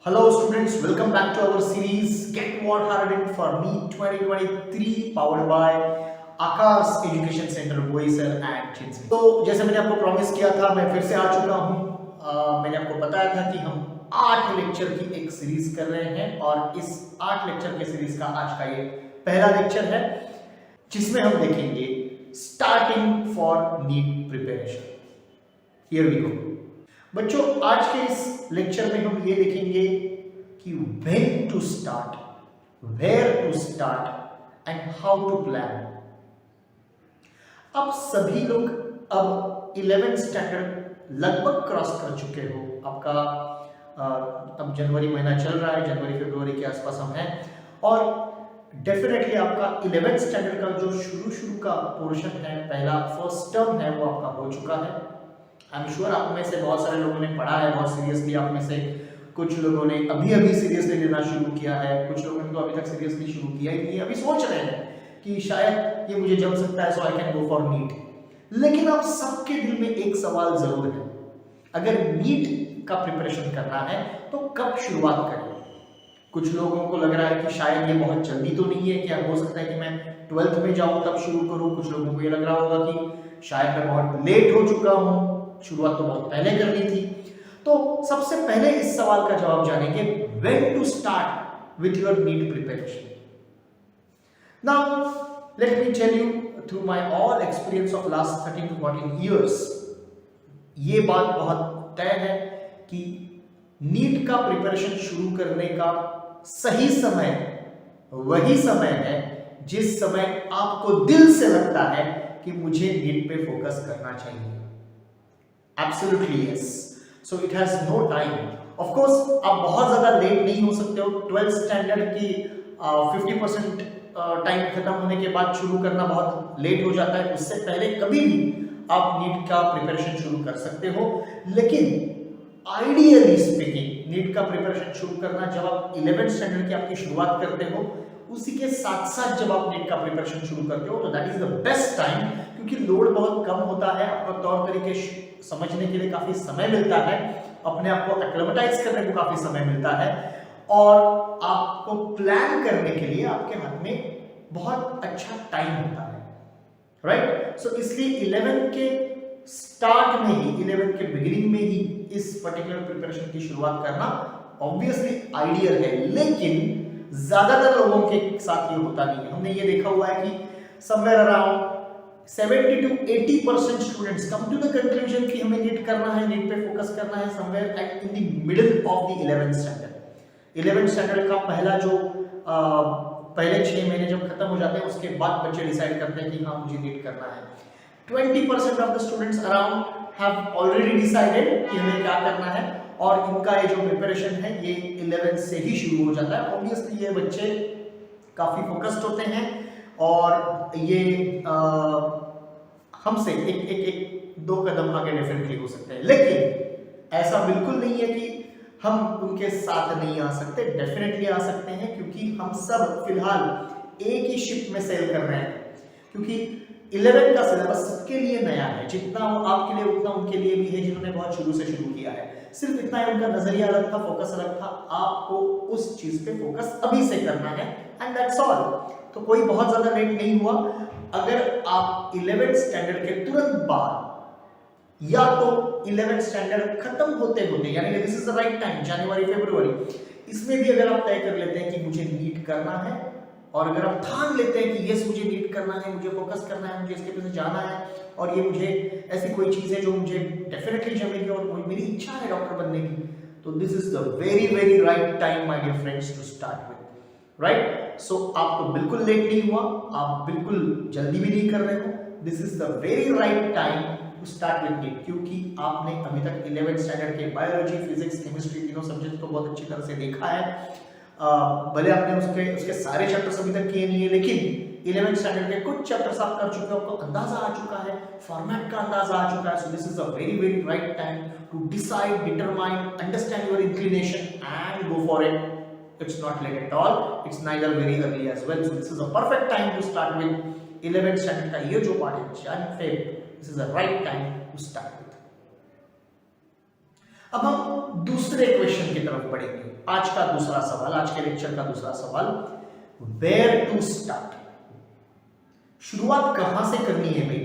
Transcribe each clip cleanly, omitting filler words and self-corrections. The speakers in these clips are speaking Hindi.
Hello students, welcome back to our series Get What Hardened for NEET 2023 powered by Akash Education Center Boisar and Chinsey। तो जैसे मैंने आपको प्रॉमिस किया था मैं फिर से आ चुका हूँ। मैंने आपको बताया था कि हम 8 लेक्चर की एक सीरीज कर रहे हैं और इस 8 लेक्चर के सीरीज का आज का ये पहला लेक्चर है जिसमें हम देखेंगे starting for NEET preparation. Here we go. बच्चों आज के इस लेक्चर में हम ये देखेंगे कि when to start, where to start and how to plan. अब सभी लोग अब 11th स्टैंडर्ड लगभग क्रॉस कर चुके हो। आपका अब जनवरी महीना चल रहा है, जनवरी फरवरी के आसपास हम हैं और डेफिनेटली आपका 11th स्टैंडर्ड का जो शुरू का पोर्शन है, पहला फर्स्ट टर्म है, वो आपका हो चुका है। आई एम श्योर आप में से बहुत सारे लोगों ने पढ़ा है बहुत सीरियसली, आप में से कुछ लोगों ने अभी सीरियसली लेना शुरू किया है, कुछ लोगों ने तो अभी तक सीरियसली शुरू किया ही नहीं है, अभी सोच रहे हैं कि शायद ये मुझे जम सकता है, so I can go for NEET. लेकिन अब सबके दिल में एक सवाल जरूर है, अगर नीट का प्रिपरेशन करना है तो कब शुरुआत करें। कुछ लोगों को लग रहा है कि शायद ये बहुत जल्दी तो नहीं है, क्या हो सकता है कि मैं 12th में जाऊं तब शुरू करूं। कुछ लोगों को ये लग रहा होगा कि शायद मैं बहुत लेट हो चुका हूं, शुरुआत तो बहुत पहले करनी थी। तो सबसे पहले इस सवाल का जवाब जानेंगे, when to start with your NEET preparation. Now let me tell you through my all experience of last 13 to 14 years, ये बात बहुत तय है कि नीट का प्रिपरेशन शुरू करने का सही समय वही समय है जिस समय आपको दिल से लगता है कि मुझे नीट पे फोकस करना चाहिए। Absolutely yes. So it has no time. Of course आप बहुत ज़्यादा लेट नहीं हो सकते हो। 12th स्टैंडर्ड की 50% टाइम खत्म होने के बाद शुरू करना बहुत लेट हो जाता है। उससे पहले कभी भी आप नीट का प्रिपरेशन शुरू कर सकते हो। लेकिन आइडियली स्पीकिंग नीट का प्रिपरेशन शुरू करना जब आप 11th स्टैंडर्ड की आपकी शुरुआत करते हो, उसी के साथ साथ जब आप नीट का प्रिपरेशन शुरू करते हो तो that is the best time, क्योंकि लोड बहुत कम होता है, आपको तौर तरीके समझने के लिए काफी समय मिलता है, अपने आप को एक्लेमेटाइज करने को काफी समय मिलता है और आपको प्लान करने के लिए आपके हाथ में बहुत अच्छा टाइम होता है, राइट। सो इसलिए 11th के स्टार्ट में ही, 11th के बिगिनिंग में ही इस पर्टिकुलर प्रिपरेशन की शुरुआत करना ऑब्वियसली आइडियल है। लेकिन ज्यादातर लोगों के साथ ये होता नहीं है। हमने ये देखा हुआ है कि somewhere around 70 to 80% students come to the conclusion कि हमें नीट करना है, नीट पे फोकस करना है somewhere eight in the middle of the 11th standard. 11th standard का पहला जो पहले 6 महीने जब खत्म हो जाते हैं उसके बाद बच्चे डिसाइड करते हैं कि हाँ मुझे नीट करना है। 20% of the students around have already decided कि हमें क्या करना है और इनका ये जो प्रिपरेशन है ये 11th से ही शुरू हो जाता है। ऑब्वियसली ये बच्चे काफी फोकस्ड होते हैं और ये हमसे एक दो कदम आगे डेफिनेटली हो सकते हैं। लेकिन ऐसा बिल्कुल नहीं है कि हम उनके साथ नहीं आ सकते, डेफिनेटली आ सकते हैं, क्योंकि हम सब फिलहाल एक ही शिप में सेल कर रहे हैं। क्योंकि 11th का सिलेबस सबके लिए नया है, जितना आपके लिए उतना उनके लिए भी है जिन्होंने बहुत शुरू से शुरू किया है। सिर्फ इतना है उनका नजरिया अलग था, फोकस अलग था, आपको उस चीज पे फोकस अभी से करना है एंड दैट्स ऑल। तो कोई बहुत ज्यादा लेट नहीं हुआ। अगर आप 11th स्टैंडर्ड के तुरंत बाद या तो 11th स्टैंडर्ड खत्म होते होते, यानी कि this is the right time, जनवरी फरवरी, इसमें भी अगर आप तय कर लेते हैं कि मुझे नीट करना है और अगर आप ठान लेते हैं कि यस मुझे नीट करना है, मुझे फोकस करना है, मुझे इसके पीछे जाना है और ये मुझे ऐसी कोई चीज है जो मुझे डेफिनेटली जमेगी और मेरी इच्छा है डॉक्टर बनने की, तो this is the very right time my dear friends to start with, right. So आपको बिल्कुल लेट नहीं हुआ, आप बिल्कुल जल्दी भी नहीं कर रहे हो, this is the very right time to start with NEET, क्योंकि आपने अभी तक 11th स्टैंडर्ड के बायोलॉजी, फिजिक्स, केमिस्ट्री तीनों सब्जेक्ट को बहुत अच्छी तरह से देखा है। भले आपने उसके सारे चैप्टर्स अभी तक किए नहीं है, लेकिन 11th स्टैंडर्ड के कुछ चैप्टर्स आप कर चुके हो, आपको अंदाजा आ चुका है, फॉर्मेट का अंदाजा आ चुका है। So this is a very right time to decide, determine, understand your inclination and go for it. It's not late at all, it's neither very early as well. So this is a perfect time to start with 11th standard का ये जो पार्ट है, Jan Feb, this is the right time to start with. अब हम दूसरे क्वेश्चन की तरफ बढ़ेंगे। आज का दूसरा सवाल, आज के लेक्चर का दूसरा सवाल, वेयर टू स्टार्ट। शुरुआत कहां से करनी है भाई,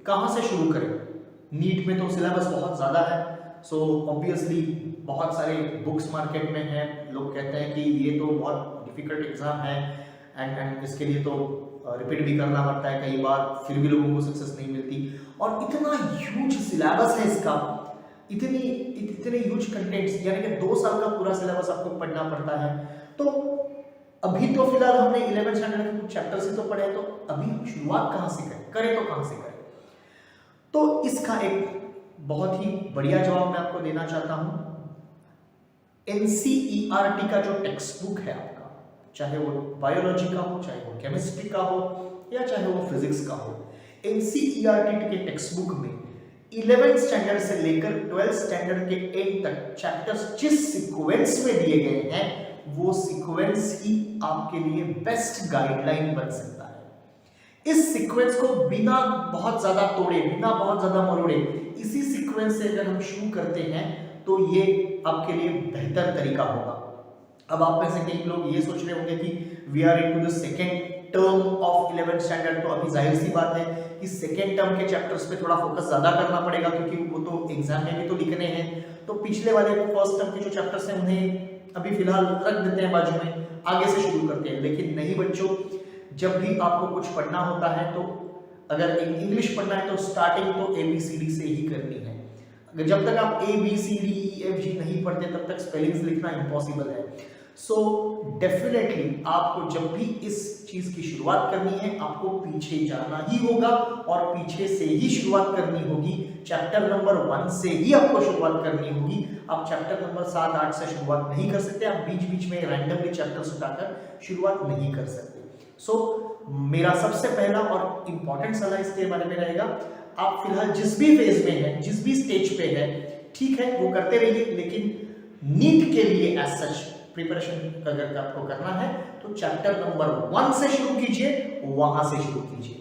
कहां से शुरू करें? नीट में तो सिलेबस बहुत ज्यादा है, सो ऑब्वियसली बहुत सारे बुक्स मार्केट में हैं। लोग कहते हैं कि ये तो बहुत डिफिकल्ट एग्जाम है एंड इसके लिए तो रिपीट भी करना पड़ता है कई बार, फिर भी लोगों को सक्सेस नहीं मिलती। और इतना ह्यूज सिलेबस है इसका, इतने ह्यूज कंटेंट्स, यानी कि 2 साल का पूरा सिलेबस आपको पढ़ना पड़ता है। तो अभी तो फिलहाल हमने 11th स्टैंडर्ड के कुछ चैप्टर से तो पढ़े, तो अभी हम शुरुआत कहां से करें तो कहां से करें? तो इसका एक बहुत ही बढ़िया जवाब मैं आपको देना चाहता हूं। एनसीईआरटी का जो टेक्स्ट बुक है आपका, चाहे वो बायोलॉजी का हो, चाहे वो केमिस्ट्री का हो, या चाहे वो फिजिक्स का हो, एनसीईआरटी के टेक्स्ट बुक में 11th स्टैंडर्ड से लेकर 12th स्टैंडर्ड के एंड तक चैप्टर्स जिस सीक्वेंस में दिए गए हैं, वो सीक्वेंस ही आपके लिए बेस्ट गाइडलाइन बन सकता है। इस सीक्वेंस को बिना बहुत ज्यादा तोड़े, बिना बहुत ज्यादा मरोड़े, इसी सीक्वेंस से अगर हम शुरू करते हैं तो ये आपके लिए बेहतर तरीका होगा। अब आप में से कई लोग ये सोच रहे होंगे कि we are into the second term of 11th standard, तो अभी जाहिर सी बात है कि सेकंड टर्म के चैप्टर्स पे थोड़ा फोकस ज्यादा करना पड़ेगा, क्योंकि वो तो एग्जाम में भी तो लिखने हैं। तो पिछले वाले फर्स्ट टर्म के जो चैप्टर्स हैं उन्हें अभी फिलहाल रख देते हैं बाजू में, आगे से शुरू करते हैं। लेकिन नहीं बच्चों, जब भी आपको कुछ पढ़ना होता है, तो अगर इंग्लिश पढ़ना है तो स्टार्टिंग तो ABCD से ही करनी है। अगर जब तक आप ABCDEFG नहीं पढ़ते तब तक स्पेलिंग्स लिखना इम्पॉसिबल है। सो डेफिनेटली आपको जब भी इस चीज की शुरुआत करनी है, आपको पीछे जाना ही होगा और पीछे से ही शुरुआत करनी होगी। चैप्टर नंबर 1 से ही आपको शुरुआत करनी होगी। आप चैप्टर नंबर 7, 8 से शुरुआत नहीं कर सकते, आप बीच बीच में रैंडमली चैप्टर्स उठाकर शुरुआत नहीं कर सकते। सो मेरा सबसे पहला और इंपॉर्टेंट सलाह इसके बारे में रहेगा, आप फिलहाल जिस भी फेज में है, जिस भी स्टेज पे है, ठीक है वो करते रहिए, लेकिन नीट के लिए एज सच प्रिपरेशन अगर आपको करना है तो चैप्टर नंबर 1 से शुरू कीजिए, वहां से शुरू कीजिए।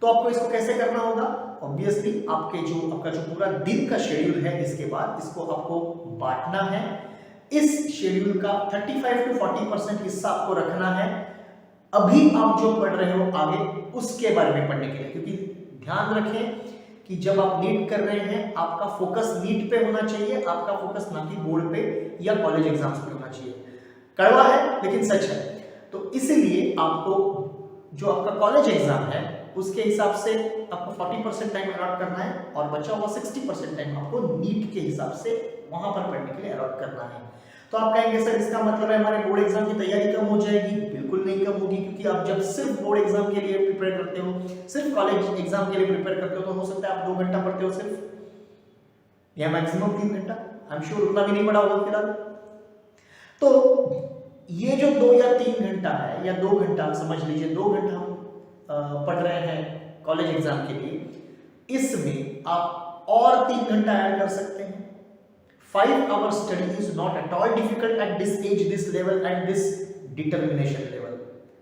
तो आपको इसको कैसे करना होगा? ऑब्वियसली आपका जो पूरा दिन का शेड्यूल है, इसके बाद इसको आपको बांटना है। इस शेड्यूल का 35 to 40% हिस्सा आपको रखना है अभी आप जो पढ़ रहे हो आगे उसके बारे में पढ़ने के लिए, क्योंकि ध्यान रखें कि जब आप नीट कर रहे हैं, आपका फोकस नीट पे होना चाहिए, आपका फोकस ना कि बोर्ड पे या कॉलेज एग्जाम्स पे होना चाहिए। कड़वा है लेकिन सच है। तो इसीलिए आपको जो आपका कॉलेज एग्जाम है उसके हिसाब से आपको 40% टाइम अलॉट करना है और बचा हुआ 60% टाइम आपको नीट के हिसाब से वहां पर पढ़ने के लिए अलॉट करना है। तो आप कहेंगे सर इसका मतलब है हमारे बोर्ड एग्जाम की तैयारी कम हो जाएगी? बिल्कुल नहीं कम होगी, क्योंकि आप जब सिर्फ बोर्ड एग्जाम के लिए प्रिपेयर करते हो, सिर्फ कॉलेज एग्जाम के लिए प्रिपेयर करते हो, तो हो सकता है आप 2 घंटा पढ़ते हो सिर्फ, या मैक्सिमम 3 घंटा। आई एम श्योर उतना भी नहीं पढ़ा होगा फिलहाल। तो ये जो 2 या 3 घंटा है, या 2 घंटा समझ लीजिए, 2 घंटा हम पढ़ रहे हैं कॉलेज एग्जाम के लिए, इसमें आप और 3 घंटा ऐड कर सकते हैं। 5-hour study is not at all difficult at this age, this level and this determination level,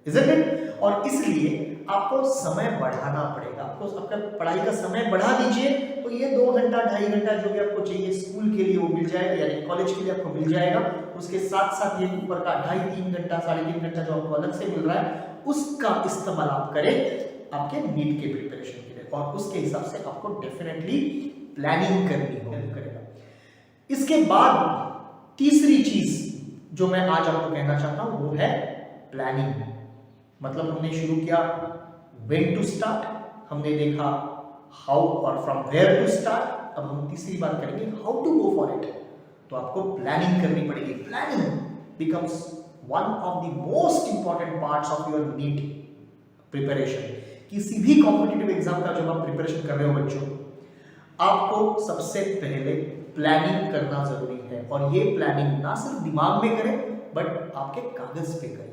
isn't it? और इसलिए आपको समय बढ़ाना पड़ेगा, आपको आपका पढ़ाई का समय बढ़ा दीजिए, तो ये 2 घंटा 2.5 घंटा जो भी आपको चाहिए स्कूल के लिए वो मिल जाएगा, यानी कॉलेज के लिए आपको मिल जाएगा। उसके साथ साथ ये ऊपर का 2.5-3 घंटा 3.5 घंटा जो आपको अलग से मिल रहा है, उसका इस्तेमाल आप करें आपके नीट के प्रिपरेशन के लिए, और उसके हिसाब से आपको डेफिनेटली प्लानिंग करनी होगी। इसके बाद तीसरी चीज जो मैं आज आपको कहना चाहता हूं वो है प्लानिंग। मतलब हमने शुरू किया व्हेन टू स्टार्ट, हमने देखा हाउ और फ्रॉम वेयर टू स्टार्ट, अब हम तीसरी बात करेंगे how to go for it. तो आपको प्लानिंग करनी पड़ेगी। Planning becomes one of the most important parts of your NEET preparation. किसी भी कॉम्पिटिटिव एग्जाम का जब आप प्रिपरेशन कर रहे हो बच्चों, आपको सबसे पहले प्लानिंग करना जरूरी है। और ये प्लानिंग ना सिर्फ दिमाग में करें बट आपके कागज पे करें।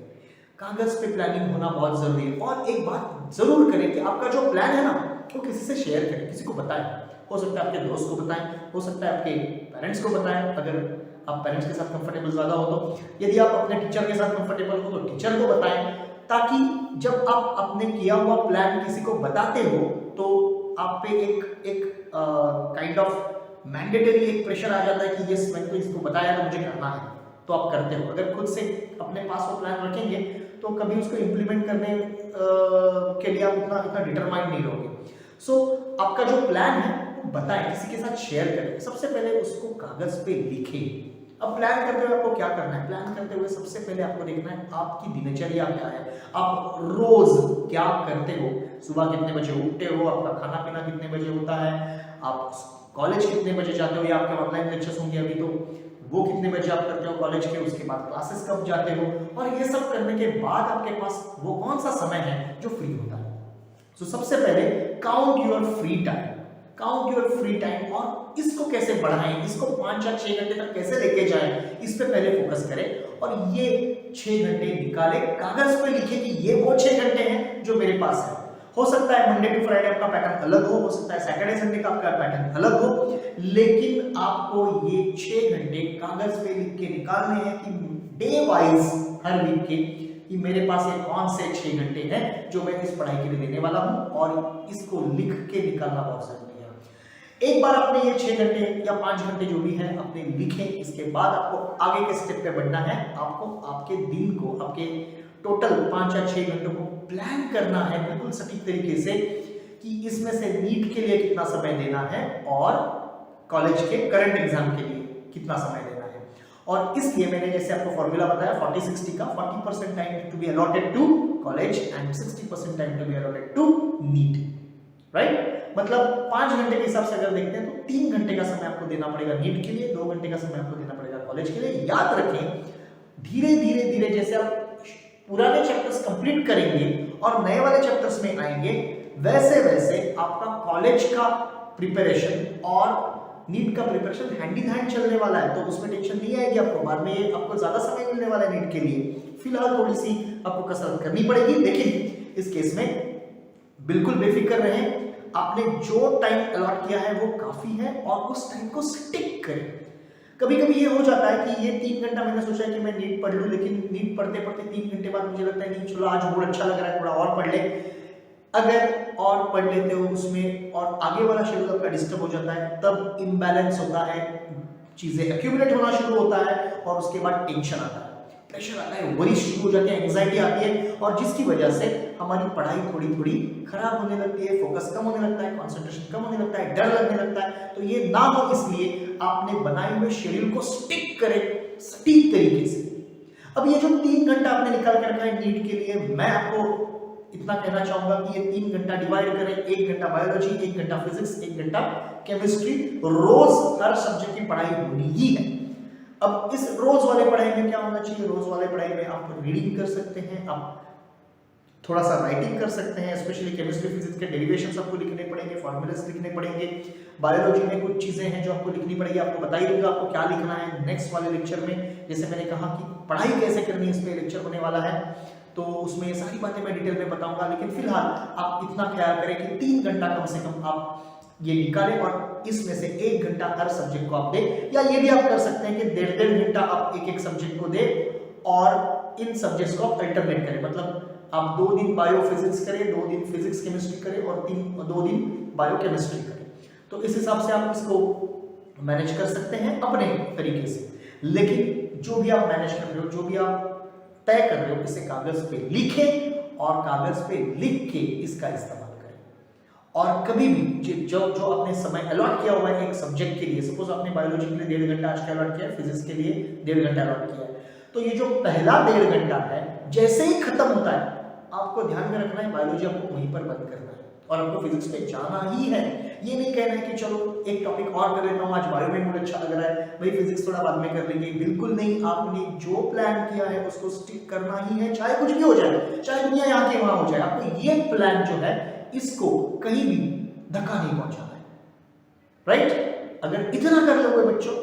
कागज पे प्लानिंग होना बहुत जरूरी है। और एक बात जरूर करें कि आपका जो प्लान है ना वो किसी से शेयर करें, किसी को बताएं। हो सकता है आपके दोस्त को बताएं, हो सकता है आपके पेरेंट्स को बताएं, अगर आप पेरेंट्स के साथ कंफर्टेबल ज्यादा हो तो। यदि आप अपने टीचर के साथ कंफर्टेबल हो तो टीचर को बताएं, ताकि जब आप अपने किया हुआ प्लान किसी को बताते हो तो आप पे एक काइंड ऑफ मैंडेटरी एक प्रेशर आ जाता है कि यस मैंने तो इसको बताया था, मुझे करना है, तो आप करते हो। अगर खुद से अपने पास वो प्लान रखेंगे तो कभी उसको इम्प्लीमेंट करने के लिए आप इतना डिटरमाइंड नहीं रहोगे। सो आपका जो प्लान है वो बताएं, किसी के साथ शेयर करें। सबसे पहले उसको कागज पे लिखें। अब प्लान करते हुए आपको क्या करना है? प्लान करते हुए सबसे पहले आपको देखना है आपकी दिनचर्या क्या है, आप रोज क्या करते हो, सुबह कितने बजे उठते हो, आपका खाना पीना कितने बजे होता है, आप कॉलेज कितने बजे जाते हो, या आपके ऑनलाइन लेक्चर्स होंगे अभी तो वो कितने बजे आप करते हो कॉलेज के, उसके बाद क्लासेस कब जाते हो, और ये सब करने के बाद आपके पास वो कौन सा समय है जो फ्री होता है। तो सबसे पहले count your free time, count your free time, और इसको कैसे बढ़ाएं, इसको 5 या 6 घंटे तक कैसे लेके जाएं, इस पे पहले फोकस करें। और ये 6 घंटे निकाले, कागज पे लिखे कि ये वो 6 घंटे हैं जो मेरे पास है। हो सकता है मंडे टू फ्राइडे आपका पैटर्न अलग हो सकता है सैटरडे संडे का आपका पैटर्न अलग हो, लेकिन आपको ये 6 घंटे कागज पे लिख के निकालने हैं कि डे वाइज हर वीक के कि मेरे पास ये कौन से 6 घंटे हैं जो मैं इस पढ़ाई के लिए देने वाला हूं, और इसको लिख के निकालना बहुत जरूरी है। एक बार आपने ये 6 घंटे या 5 घंटे जो भी है अपने लिखे, इसके बाद आपको आगे के स्टेप पे बढ़ना है। आपको आपके दिन को, आपके टोटल 5 या 6 घंटों को प्लान करना है बिल्कुल सटीक तरीके से कि इसमें से नीट के लिए कितना समय देना है और कॉलेज के करंट एग्जाम के लिए कितना समय देना है। और इसलिए मैंने जैसे आपको फॉर्मूला बताया 40-60 का, 40% time to be allotted to college and 60% time to be allotted to NEET, right. मतलब 5 घंटे के हिसाब से अगर देखते हैं तो 3 घंटे का समय आपको देना पड़ेगा नीट के लिए, 2 घंटे का समय आपको देना पड़ेगा कॉलेज के लिए। याद रखें, धीरे धीरे जैसे आप पुराने चैप्टर्स कंप्लीट करेंगे और नए वाले चैप्टर्स में आएंगे, वैसे वैसे आपका कॉलेज का प्रिपरेशन और नीट का प्रिपरेशन हैंड इन हैंड चलने वाला है, तो उसमें टेंशन नहीं आएगी आपको। बाद में आपको ज्यादा समय मिलने वाला है नीट के लिए। फिलहाल थोड़ी सी आपको कसरत करनी पड़ेगी, लेकिन इस केस में बिल्कुल बेफिक्र रहें। आपने जो टाइम अलॉट किया है वो काफी है और उस टाइम को स्टिक करें। कभी कभी ये हो जाता है कि ये 3 घंटा मैंने सोचा है कि मैं नीट पढ़ लूं, लेकिन नीट पढ़ते पढ़ते 3 घंटे बाद मुझे लगता है नहीं चलो आज मूड अच्छा लग रहा है थोड़ा और पढ़ ले। अगर और पढ़ लेते हो उसमें और आगे वाला शेड्यूल आपका डिस्टर्ब हो जाता है, तब इम्बैलेंस होता है, चीजें एक्यूमुलेट होना शुरू होता है और उसके बाद टेंशन आता है, प्रेशर आता है, वरी शुरू हो जाती है, एंजाइटी आती है, और जिसकी वजह से हमारी पढ़ाई थोड़ी थोड़ी खराब होने लगती है, फोकस कम होने लगता है, कंसंट्रेशन कम होने लगता है, डर लगने लगता है। तो ये ना हो इसलिए आपने बनाए हुए शेड्यूल को स्टिक करें सटीक तरीके से। अब ये जो 3 घंटा आपने निकाल कर रखा है नीट के लिए, मैं आपको इतना कहना चाहूंगा कि ये 3 घंटा डिवाइड करें, 1 घंटा बायोलॉजी, 1 घंटा फिजिक्स, 1 घंटा केमिस्ट्री, रोज हर सब्जेक्ट की पढ़ाई होनी ही है। अब इस रोज वाले पढ़ाई में क्या होना चाहिए? रोज वाले पढ़ाई में आप रीडिंग कर सकते हैं, आप थोड़ा सा राइटिंग कर सकते हैं, स्पेशली केमिस्ट्री फिजिक्स के डेरिवेशंस आपको लिखने पड़ेंगे, फॉर्मूलास लिखने पड़ेंगे। बायोलॉजी में कुछ चीजें हैं जो आपको लिखनी पड़ेगी, आपको बता ही दूंगा आपको क्या लिखना है नेक्स्ट वाले लेक्चर में। जैसे मैंने कहा कि पढ़ाई कैसे करनी है, इस पे लेक्चर होने वाला है, तो उसमें ये सारी बातें मैं डिटेल में बताऊंगा। लेकिन फिलहाल आप इतना ख्याल करें कि 3 घंटा कम से कम आप ये निकालें और इसमें से 1 घंटा हर सब्जेक्ट को आप दें, या ये भी आप कर सकते हैं कि 1.5 घंटा आप एक सब्जेक्ट को दें और इन सब्जेक्ट्स को आप अल्टरनेट करें। मतलब आप 2 दिन बायो फिजिक्स करें, 2 दिन फिजिक्स केमिस्ट्री करें और 2 दिन बायो केमिस्ट्री करें। तो इस हिसाब से आप इसको मैनेज कर सकते हैं अपने तरीके से। लेकिन जो भी आप मैनेज कर रहे हो, जो भी आप तय कर रहे हो, इसे कागज पे लिखें और कागज पे लिख के इसका इस्तेमाल करें। और कभी भी जो आपने समय अलॉट किया हुआ है एक सब्जेक्ट के लिए, सपोज आपने बायोलॉजी के लिए 1.5 घंटा आज का अलॉट किया है, फिजिक्स के लिए 1.5 घंटा अलॉट किया है, तो ये जो पहला 1.5 घंटा है जैसे ही खत्म होता है आपको ध्यान में रखना है बायोलॉजी आपको वहीं पर बंद करना है और आपको फिजिक्स पे जाना ही है। ये नहीं कहना है कि चलो एक टॉपिक और कर लेता हूँ, आज बायो में मुझे अच्छा लग रहा है, भाई फिजिक्स थोड़ा बाद में कर लेंगे। बिल्कुल नहीं, आपने जो प्लान किया है उसको स्टिक करना ही है, चाहे कुछ भी हो जाए, चाहे दुनिया यहाँ के वहां हो जाए। आपको ये प्लान जो है इसको कहीं भी धक्का नहीं पहुंचाना है, राइट। अगर इतना कर लोगे बच्चों,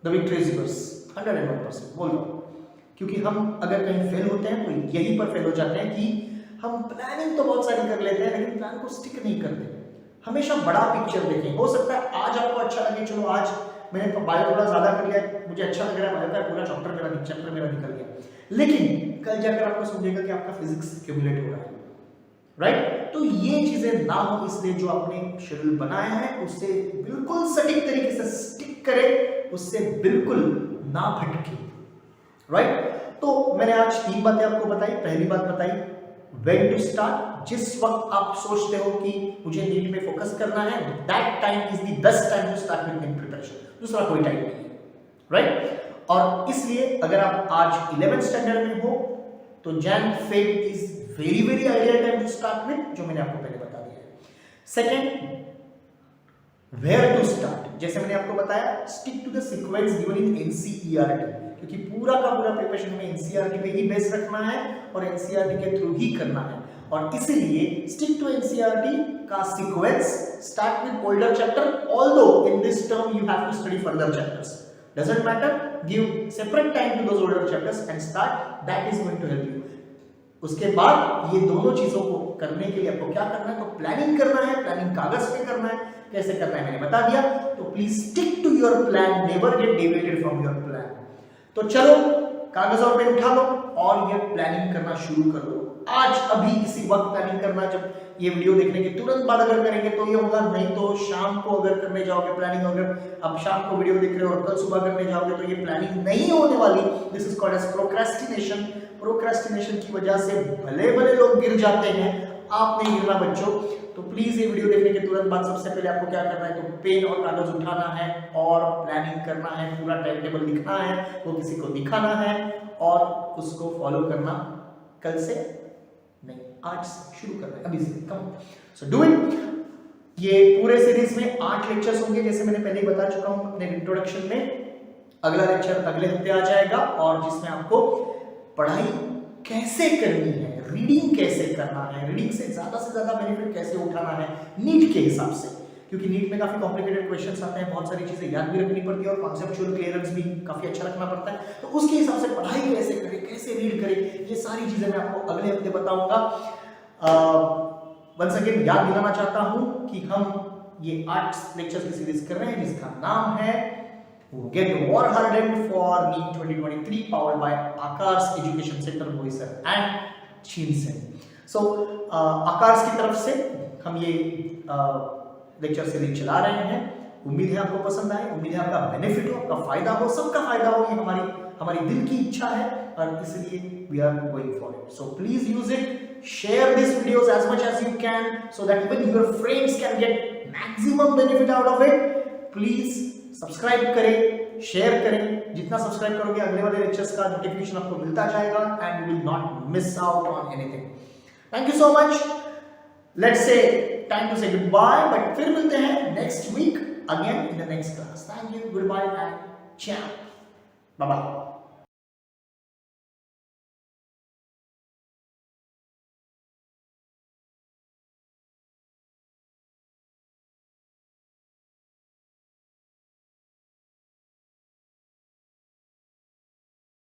द विक्ट्री इज योर्स 101% बोल रहा हूं। क्योंकि हम अगर कहीं फेल होते हैं तो यहीं पर फेल हो जाते हैं कि हम प्लानिंग तो बहुत सारी कर लेते हैं लेकिन प्लान को स्टिक नहीं करते। हमेशा बड़ा पिक्चर देखें। हो सकता है आज आपको अच्छा लगे, चलो आज मैंने बायो थोड़ा ज्यादा कर लिया, मुझे अच्छा लग रहा है, बायो का पूरा चैप्टर मेरा निकल गया, लेकिन कल जाकर आपको समझेगा कि आपका फिजिक्स एक्यूमुलेट हो रहा है, राइट? तो ये चीजें ना हो, इसलिए जो आपने शेड्यूल बनाया है उससे बिल्कुल सटीक तरीके से स्टिक करें, उससे बिल्कुल ना भटके, राइट? तो मैंने आज 3 बातें आपको बताई। पहली बात बताई व्हेन टू स्टार्ट, जिस वक्त आप सोचते हो कि मुझे नीट में फोकस करना है, that time is the best time to start with NEET preparation, दूसरा कोई टाइम नहीं है, राइट? और इसलिए अगर आप आज 11th स्टैंडर्ड में हो तो Jan Feb is very very ideal time to start with, जो मैंने आपको पहले बता दिया है। सेकेंड, वेयर टू स्टार्ट, जैसे मैंने आपको बताया stick to the sequence given in NCERT, क्योंकि पूरा का पूरा प्रिपरेशन में एनसीईआरटी पे ही बेस रखना है और एनसीईआरटी के थ्रू ही करना है, और इसीलिए स्टिक टू एनसीईआरटी का sequence, start with older chapter, although in this term you have to study further chapters, doesn't matter, give separate time to those older chapters and start, that is going to help you। उसके बाद ये दोनों चीजों को करने के लिए आपको क्या करना है, तो प्लानिंग करना है। प्लानिंग कागज पे करना है, कैसे करना है मैंने बता दिया, तो please stick to your plan, never get deviated from your plan. तो चलो कागज और पेन उठा लो और ये प्लानिंग करना शुरू कर दो। आज अभी इसी वक्त प्लानिंग करना, जब ये वीडियो देखने के तुरंत बाद अगर करेंगे तो ये होगा, नहीं तो शाम को अगर करने जाओगे प्लानिंग, अगर अब शाम को वीडियो देख रहे हो और कल सुबह करने जाओगे तो ये प्लानिंग नहीं होने वाली। This is called as procrastination. Procrastination की वजह से भले भले लोग गिर जाते हैं, आप नहीं गिरना बच्चों। तो प्लीज ये वीडियो देखने के तुरंत बाद सबसे पहले आपको क्या करना है, तो पेन और कागज उठाना है और प्लानिंग करना है, पूरा टाइम टेबल लिखना है, वो किसी को दिखाना है और उसको फॉलो करना। कल से नहीं, आज से शुरू करना है, अभी से। कम सो डू इट। ये पूरे सीरीज में 8 लेक्चर्स होंगे, जैसे मैंने पहले ही बता चुका हूं अपने इंट्रोडक्शन में। अगला लेक्चर अगले हफ्ते आ जाएगा और जिसमें आपको पढ़ाई कैसे करनी है, रीडिंग कैसे करना है, रीडिंग से ज्यादा बेनिफिट कैसे उठाना है नीट के हिसाब से, क्योंकि नीट में काफी कॉम्प्लिकेटेड क्वेश्चंस आते हैं, बहुत सारी चीजें याद भी रखनी पड़ती है और कॉन्सेप्चुअल क्लियरेंस भी काफी अच्छा रखना पड़ता है। तो उसके हिसाब से पढ़ाई कैसे करें, कैसे रीड करें, ये सारी चीजें मैं आपको अगले हफ्ते बताऊंगा। वंस अगेन याद दिलाना चाहता हूं कि हम ये 8 लेक्चर्स की सीरीज कर रहे हैं जिसका नाम है Get War Hardened for NEET 2023 powered by Aakash Education Center, Boisar and Chinsen। So आकाश की तरफ से हम ये लेक्चर सीरीज चला रहे हैं। उम्मीद है आपको पसंद आए, उम्मीद है आपका बेनिफिट हो, आपका फायदा हो, सबका फायदा हो, ये हमारी दिल की इच्छा है और इसलिए we are going for it. So please use it, share this videos as much as you can so that even your friends can get maximum benefit out of it. Please subscribe करें, शेयर करें। जितना सब्सक्राइब करोगे अगले वाले लेक्चर्स का नोटिफिकेशन आपको मिलता जाएगा and you will not miss out on anything. Thank you so much. Let's say time to say goodbye, but फिर मिलते हैं next week again in the next class. Thank you, goodbye and ciao, bye bye.